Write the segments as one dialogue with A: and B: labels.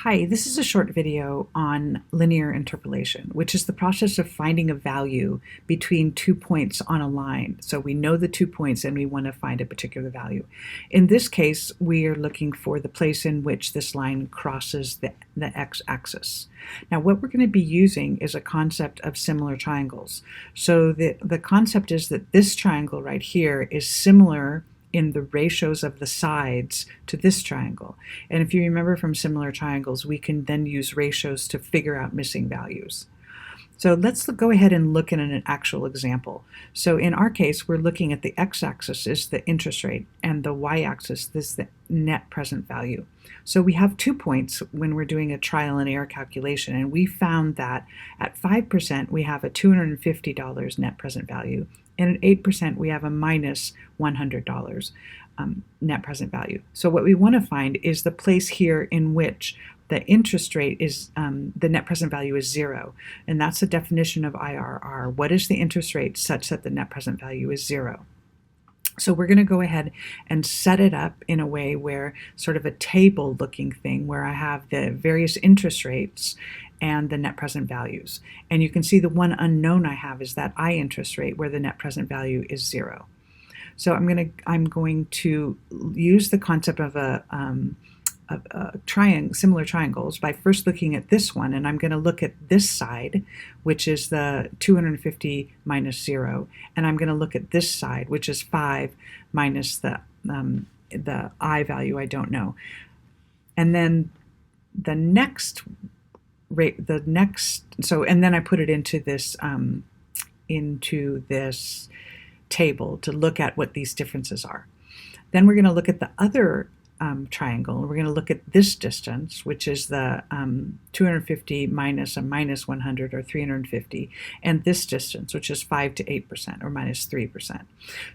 A: Hi, this is a short video on linear interpolation, which is the process of finding a value between 2 points on a line. So we know the 2 points and we want to find a particular value. In this case, we are looking for the place in which this line crosses the x-axis. Now, what we're going to be using is a concept of similar triangles. So the concept is that this triangle right here is similar in the ratios of the sides to this triangle. And if you remember from similar triangles, we can then use ratios to figure out missing values. So let's go ahead and look at an actual example. So in our case, we're looking at the x-axis is the interest rate and the y-axis is the net present value. So we have 2 points when we're doing a trial and error calculation, and we found that at 5% we have a $250 net present value, and at 8% we have a minus $100 net present value. So what we want to find is the place here in which the interest rate is, the net present value is 0. And that's the definition of IRR. What is the interest rate such that the net present value is 0? So we're going to go ahead and set it up in a way where sort of a table looking thing where I have the various interest rates and the net present values. And you can see the one unknown I have is that I interest rate where the net present value is 0. So I'm going to use the concept of similar triangles by first looking at this one, and I'm going to look at this side, which is the 250 minus 0, and I'm going to look at this side, which is 5 minus the I value I don't know. And then the next rate, and then I put it into this table to look at what these differences are. Then we're going to look at the other triangle. We're going to look at this distance, which is the 250 minus a minus 100 or 350, and this distance, which is 5 to 8% or minus 3%.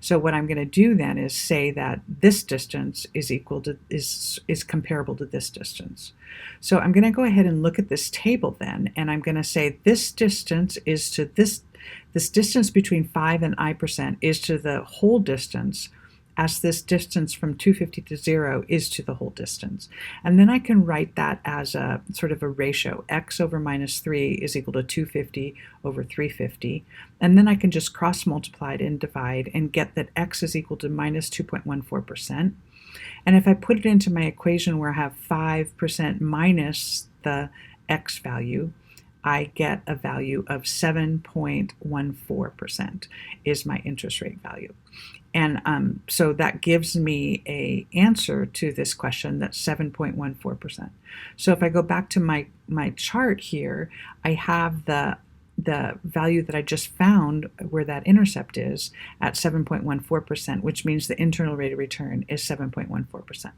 A: So what I'm going to do then is say that this distance is equal to is comparable to this distance. So I'm going to go ahead and look at this table then, and I'm going to say this distance is to this distance between 5 and I% is to the whole distance, as this distance from 250 to 0 is to the whole distance. And then I can write that as a sort of a ratio. X over minus 3 is equal to 250 over 350. And then I can just cross multiply it and divide and get that X is equal to minus 2.14%. And if I put it into my equation where I have 5% minus the X value, I get a value of 7.14% is my interest rate value. And so that gives me an answer to this question, that's 7.14%. So if I go back to my chart here, I have the value that I just found where that intercept is at 7.14%, which means the internal rate of return is 7.14%.